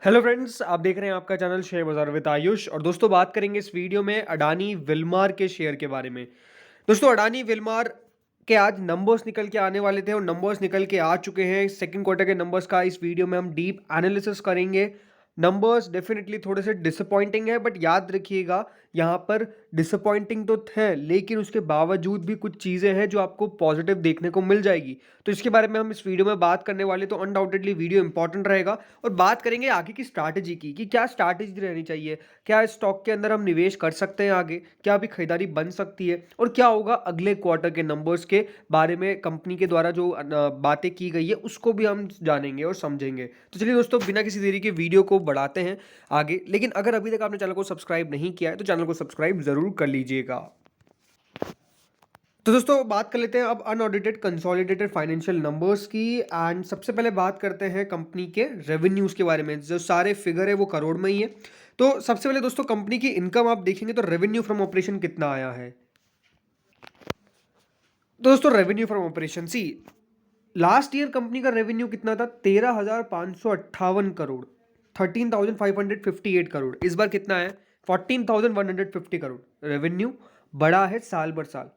Hello friends, आप देख रहे हैं आपका चैनल शेयर बाजार विद आयुष। और दोस्तों बात करेंगे इस वीडियो में अडानी विल्मार के शेयर के बारे में। दोस्तों अडानी विल्मार के आज नंबर्स निकल के आने वाले थे और नंबर्स निकल के आ चुके हैं। सेकंड क्वार्टर के नंबर्स का इस वीडियो में हम डीप एनालिसिस करेंगे। नंबर्स डेफिनेटली थोड़े से डिसअपॉइंटिंग है, बट याद रखिएगा यहाँ पर डिसअपॉइंटिंग तो थे, लेकिन उसके बावजूद भी कुछ चीज़ें हैं जो आपको पॉजिटिव देखने को मिल जाएगी। तो इसके बारे में हम इस वीडियो में बात करने वाले, तो अनडाउटेडली वीडियो इंपॉर्टेंट रहेगा। और बात करेंगे आगे की स्ट्रैटेजी की कि क्या स्ट्रैटेजी रहनी चाहिए, क्या स्टॉक के अंदर हम निवेश कर सकते हैं आगे, क्या अभी खरीदारी बन सकती है, और क्या होगा अगले क्वार्टर के नंबर्स के बारे में कंपनी के द्वारा जो बातें की गई है उसको भी हम जानेंगे और समझेंगे। तो चलिए दोस्तों, बिना किसी देरी के वीडियो को बढ़ाते हैं आगे। लेकिन अगर अभी तक आपने चैनल को सब्सक्राइब नहीं किया है तो चैनल को सब्सक्राइब जरूर कर लीजिएगा। तो दोस्तों बात कर लेते हैं अब अनऑडिटेड कंसोलिडेटेड फाइनेंशियल नंबर्स की। एंड सबसे पहले बात करते हैं कंपनी के रेवेन्यूज के बारे में। जो सारे फिगर है वो करोड़ में ही है। तो सबसे पहले दोस्तों कंपनी की इनकम आप देखेंगे तो रेवेन्यू फ्रॉम ऑपरेशन कितना आया है। तो दोस्तों revenue from operations, last year company का रेवेन्यू कितना था? 13,558 करोड़, 13,558 करोड़। इस बार कितना है? 14,150 करोड़। रेवेन्यू बढ़ा है साल भर साल।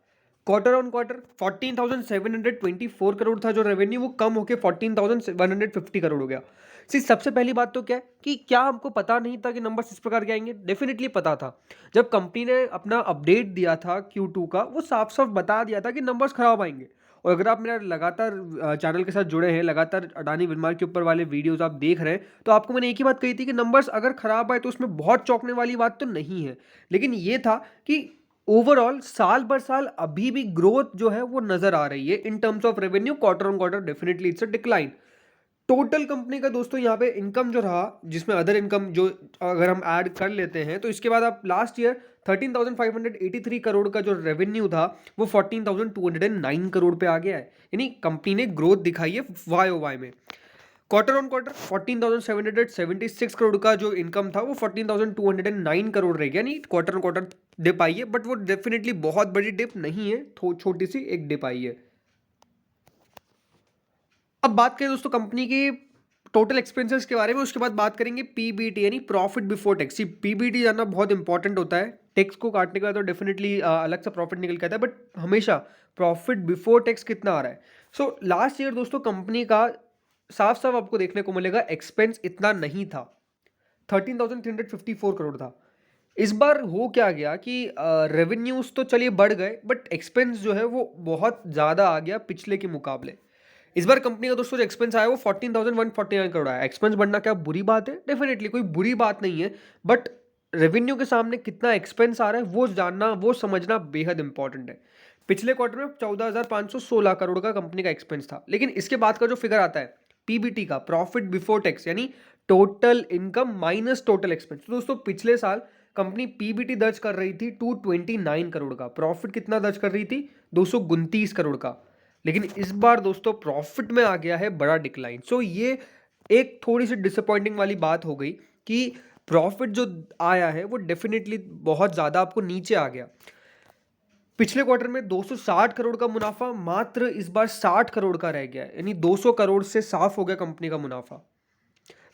क्वार्टर ऑन क्वार्टर 14,724 करोड़ था जो रेवेन्यू, वो कम होकर 14,150 करोड़ हो गया। सबसे पहली बात तो क्या है कि क्या हमको पता नहीं था कि नंबर्स इस प्रकार के आएंगे? डेफिनेटली पता था। जब कंपनी ने अपना अपडेट दिया था Q2 का, वो साफ साफ बता दिया था कि नंबर्स खराब आएंगे। और अगर आप मेरा लगातार चैनल के साथ जुड़े हैं, लगातार अडानी विल्मार के ऊपर वाले वीडियोस आप देख रहे हैं, तो आपको मैंने एक ही बात कही थी कि नंबर्स अगर खराब आए तो उसमें बहुत चौंकने वाली बात तो नहीं है। लेकिन ये था कि ओवरऑल साल भर साल अभी भी ग्रोथ जो है वो नजर आ रही है in terms of revenue. Quarter on quarter definitely it's a decline. Total company का दोस्तों यहाँ पे इनकम जो रहा, जिसमें अदर इनकम जो अगर हम ऐड कर लेते हैं, तो इसके बाद आप लास्ट ईयर 13,583 करोड़ का जो रेवेन्यू था वो 14,209 करोड़ पे आ गया है। यानी कंपनी ने ग्रोथ दिखाई है वाई ओ वाई में। क्वार्टर ऑन क्वार्टर 14,776 करोड़ का जो इनकम था वो 14,209 करोड़ रह गया। नहीं, क्वार्टर ऑन क्वार्टर डिप आई है, बट वो डेफिनेटली बहुत बड़ी डिप नहीं है, छोटी सी एक डिप आई है। अब बात करें दोस्तों कंपनी की टोटल एक्सपेंसेस के बारे में, उसके बाद बात करेंगे पीबीटी यानी प्रॉफिट बिफोर टैक्स। पीबीटी जानना बहुत इंपॉर्टेंट होता है। टैक्स को काटने के बाद तो डेफिनेटली अलग सा प्रॉफिट निकल के आता है, बट हमेशा प्रॉफिट बिफोर टैक्स कितना आ रहा है। सो लास्ट ईयर दोस्तों कंपनी का साफ साफ आपको देखने को मिलेगा एक्सपेंस इतना नहीं था, 13,354 करोड़ था। इस बार हो क्या गया कि रेवेन्यूज तो चलिए बढ़ गए, बट एक्सपेंस जो है वो बहुत ज़्यादा आ गया पिछले के मुकाबले। इस बार कंपनी का दोस्तों जो एक्सपेंस आया वो 14,149 करोड़ आया। एक्सपेंस बढ़ना क्या बुरी बात है? डेफिनेटली कोई बुरी बात नहीं है, बट रेवेन्यू के सामने कितना एक्सपेंस आ रहा है वो जानना, वो समझना बेहद इंपॉर्टेंट है। पिछले क्वार्टर में 14,516 करोड़ का कंपनी का एक्सपेंस था, लेकिन इसके बाद का जो फिगर आता है पीबीटी का, प्रॉफिट बिफोर टैक्स, यानी total income minus total expense. तो दोस्तों पिछले साल कंपनी पीबीटी दर्ज कर रही थी 229 करोड़ का, प्रॉफिट कितना दर्ज कर रही थी? 229 करोड़ का। लेकिन इस बार दोस्तों प्रॉफिट में आ गया है बड़ा डिक्लाइन। सो ये एक थोड़ी सी डिसअपॉइंटिंग वाली बात हो गई कि प्रॉफिट जो आया है वो डेफिनेटली बहुत ज़्यादा आपको नीचे आ गया। पिछले क्वार्टर में 260 करोड़ का मुनाफा मात्र इस बार 60 करोड़ का रह गया है, यानी 200 करोड़ से साफ हो गया कंपनी का मुनाफा।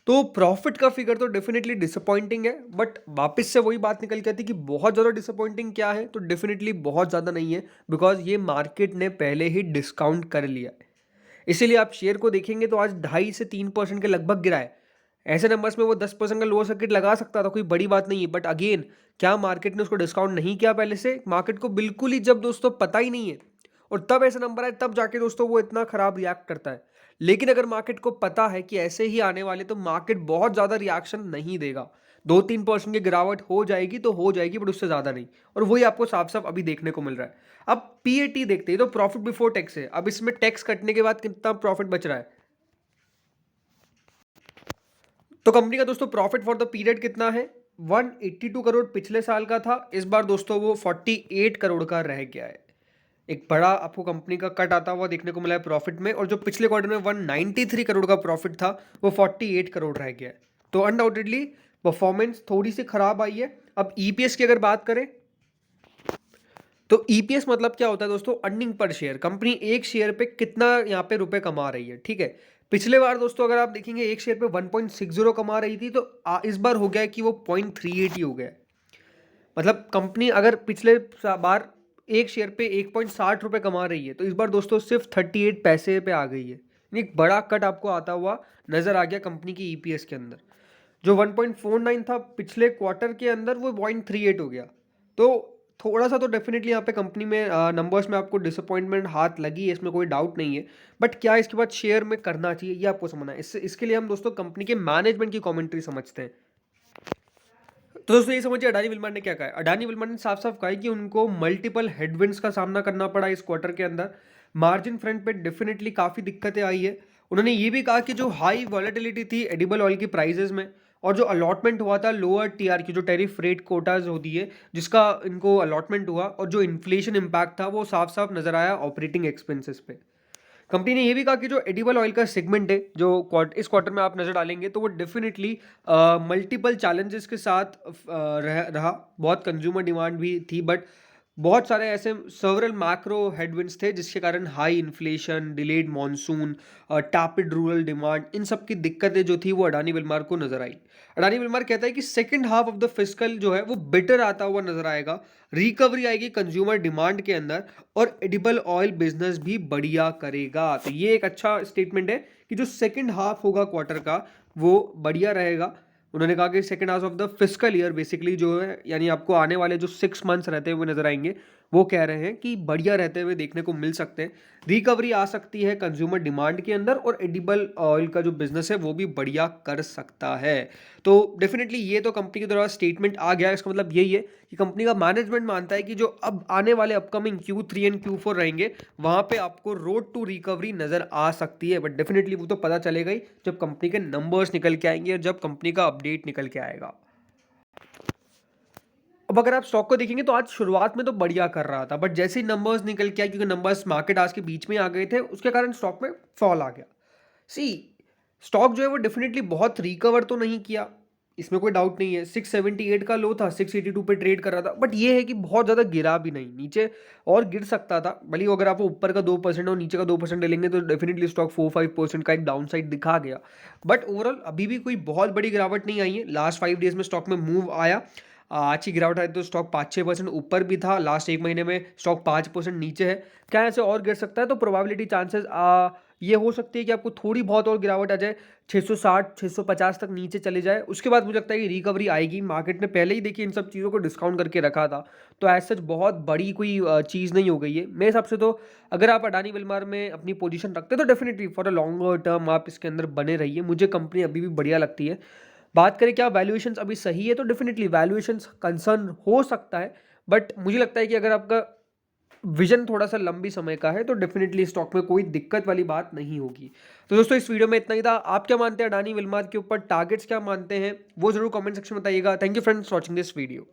तो प्रॉफिट का फिगर तो डेफिनेटली डिसअपॉइंटिंग है, बट वापस से वही बात निकल के आती है कि बहुत ज़्यादा डिसअपॉइंटिंग क्या है, तो डेफिनेटली बहुत ज़्यादा नहीं है, बिकॉज ये मार्केट ने पहले ही डिस्काउंट कर लिया है। इसीलिए आप शेयर को देखेंगे तो आज 2.5 से 3% के लगभग गिरा है। ऐसे नंबर्स में वो 10% का लोअर सर्किट लगा सकता था, कोई बड़ी बात नहीं है, बट अगेन क्या मार्केट ने उसको डिस्काउंट नहीं किया पहले से? मार्केट को बिल्कुल ही जब दोस्तों पता ही नहीं है और तब ऐसा नंबर आए, तब जाके दोस्तों वो इतना खराब रिएक्ट करता है। लेकिन अगर मार्केट को पता है कि ऐसे ही आने वाले, तो मार्केट बहुत ज्यादा रिएक्शन नहीं देगा। 2-3% की गिरावट हो जाएगी तो हो जाएगी, बट उससे ज्यादा नहीं। और वही आपको साफ साफ अभी देखने को मिल रहा है। अब पीएटी देखते हैं तो प्रॉफिट बिफोर टैक्स है। अब इसमें टैक्स कटने के बाद कितना प्रॉफिट बच रहा है? तो कंपनी का दोस्तों प्रॉफिट फॉर द पीरियड कितना है? 182 करोड़ पिछले साल का था, इस बार दोस्तों वो 48 करोड़ का रह गया है। एक बड़ा आपको कंपनी का कट आता हुआ देखने को मिला है प्रॉफिट में। और जो पिछले क्वार्टर में 193 करोड़ का प्रॉफिट था वो 48 करोड़ रह गया है। तो अनडाउटेडली परफॉर्मेंस थोड़ी सी खराब आई है। अब ईपीएस की अगर बात करें तो ईपीएस मतलब क्या होता है दोस्तों? Earning per share. कंपनी एक शेयर पे कितना यहाँ पे रुपए कमा रही है, ठीक है। पिछले बार दोस्तों अगर आप देखेंगे एक शेयर पे 1.60 कमा रही थी, तो इस बार हो गया है कि वो 0.38 ही हो गया है। मतलब कंपनी अगर पिछले बार एक शेयर पे 1.60 रुपये कमा रही है, तो इस बार दोस्तों सिर्फ 38 पैसे पे आ गई है। यानी एक बड़ा कट आपको आता हुआ नजर आ गया कंपनी की ईपीएस के अंदर। जो 1.49 था पिछले क्वार्टर के अंदर, वो 0.38 हो गया। तो थोड़ा सा तो डेफिनेटली यहाँ पे कंपनी में नंबर्स में आपको डिसअपॉइंटमेंट हाथ लगी है, इसमें कोई डाउट नहीं है। बट क्या इसके बाद शेयर में करना चाहिए, ये आपको समझना है। इसके लिए हम दोस्तों कंपनी के मैनेजमेंट की कमेंट्री समझते हैं। तो दोस्तों ये समझिए अडानी विल्मर ने क्या कहा है। अडानी विल्मर ने साफ साफ कहा है कि उनको मल्टीपल हेडविंड्स का सामना करना पड़ा इस क्वार्टर के अंदर। मार्जिन फ्रंट पे डेफिनेटली काफ़ी दिक्कतें आई है। उन्होंने ये भी कहा कि जो हाई वॉलेटिलिटी थी एडिबल ऑयल की प्राइजेस में, और जो अलॉटमेंट हुआ था लोअर टीआर की, जो टैरिफ रेट कोटाज होती है जिसका इनको अलॉटमेंट हुआ, और जो इन्फ्लेशन इम्पैक्ट था वो साफ साफ नजर आया ऑपरेटिंग एक्सपेंसेस पे। कंपनी ने ये भी कहा कि जो एडिबल ऑयल का सेगमेंट है, जो इस क्वार्टर में आप नजर डालेंगे, तो वो डेफिनेटली मल्टीपल चैलेंजेस के साथ रहा। बहुत कंज्यूमर डिमांड भी थी, बट बहुत सारे ऐसे सेवरल मैक्रो हेडविंड्स थे जिसके कारण high inflation, delayed monsoon, tepid rural demand, इन सब की दिक्कतें जो थी वो अडानी विल्मार को नजर आई। अडानी विल्मार कहता है कि second half of the fiscal जो है वो बेटर आता हुआ नजर आएगा। रिकवरी आएगी कंज्यूमर डिमांड के अंदर, और एडिबल ऑयल बिजनेस भी बढ़िया करेगा। तो ये एक अच्छा स्टेटमेंट है कि जो सेकंड हाफ होगा क्वार्टर का वो बढ़िया रहेगा। उन्होंने कहा कि second half of the fiscal year basically जो है, यानी आपको आने वाले जो 6 मंथ्स रहते हुए नजर आएंगे, वो कह रहे हैं कि बढ़िया रहते हुए देखने को मिल सकते हैं। रिकवरी आ सकती है कंज्यूमर डिमांड के अंदर, और एडिबल ऑयल का जो बिजनेस है वो भी बढ़िया कर सकता है। तो डेफिनेटली ये तो कंपनी के द्वारा स्टेटमेंट आ गया। इसका मतलब यही है कि कंपनी का मैनेजमेंट मानता है कि जो अब आने वाले अपकमिंग Q3 एंड Q4 रहेंगे, वहां पे आपको रोड टू रिकवरी नजर आ सकती है। बट डेफिनेटली वो तो पता चलेगा ही जब कंपनी के नंबर्स निकल के आएंगे और जब कंपनी का अपडेट निकल के आएगा। अब अगर आप स्टॉक को देखेंगे तो आज शुरुआत में तो बढ़िया कर रहा था, बट जैसे ही नंबर्स निकल के आए, क्योंकि नंबर्स मार्केट आज के बीच में आ गए थे, उसके कारण स्टॉक में फॉल आ गया। सी, स्टॉक जो है वो डेफिनेटली बहुत रिकवर तो नहीं किया, इसमें कोई डाउट नहीं है। 678 का लो था, 682 पे ट्रेड कर रहा था, बट ये है कि बहुत ज़्यादा गिरा भी नहीं, नीचे और गिर सकता था। भले ही अगर आप ऊपर का 2% और नीचे का 2% ले लेंगे तो डेफिनेटली स्टॉक 4-5% का एक डाउन साइड दिखा गया। बट ओवरऑल अभी भी कोई बहुत बड़ी गिरावट नहीं आई है। लास्ट 5 डेज में स्टॉक में मूव आया। आज की गिरावट आई तो स्टॉक 5-6% ऊपर भी था। लास्ट एक महीने में स्टॉक 5% नीचे है। क्या ऐसे और गिर सकता है? तो प्रोबेबिलिटी चांसेस ये हो सकती है कि आपको थोड़ी बहुत और गिरावट आ जाए, 660 650 तक नीचे चले जाए। उसके बाद मुझे लगता है कि रिकवरी आएगी। मार्केट ने पहले ही देखिए इन सब चीज़ों को डिस्काउंट करके रखा था, तो एज सच बहुत बड़ी कोई चीज़ नहीं हो गई है मेरे हिसाब से। तो अगर आप अडानी विल्मार में अपनी पोजीशन रखते हैं तो definitely for a longer term आप इसके अंदर बने रहिए। मुझे कंपनी अभी भी बढ़िया लगती है। बात करें क्या वैल्यूएशंस अभी सही है, तो डेफिनेटली वैल्यूएशंस कंसर्न हो सकता है, बट मुझे लगता है कि अगर आपका विजन थोड़ा सा लंबी समय का है तो डेफिनेटली स्टॉक में कोई दिक्कत वाली बात नहीं होगी। तो दोस्तों इस वीडियो में इतना ही था। आप क्या मानते हैं अडानी विल्मार के ऊपर, टारगेट्स क्या मानते हैं, वो जरूर कमेंट सेक्शन में बताइएगा। Thank you friends watching this video.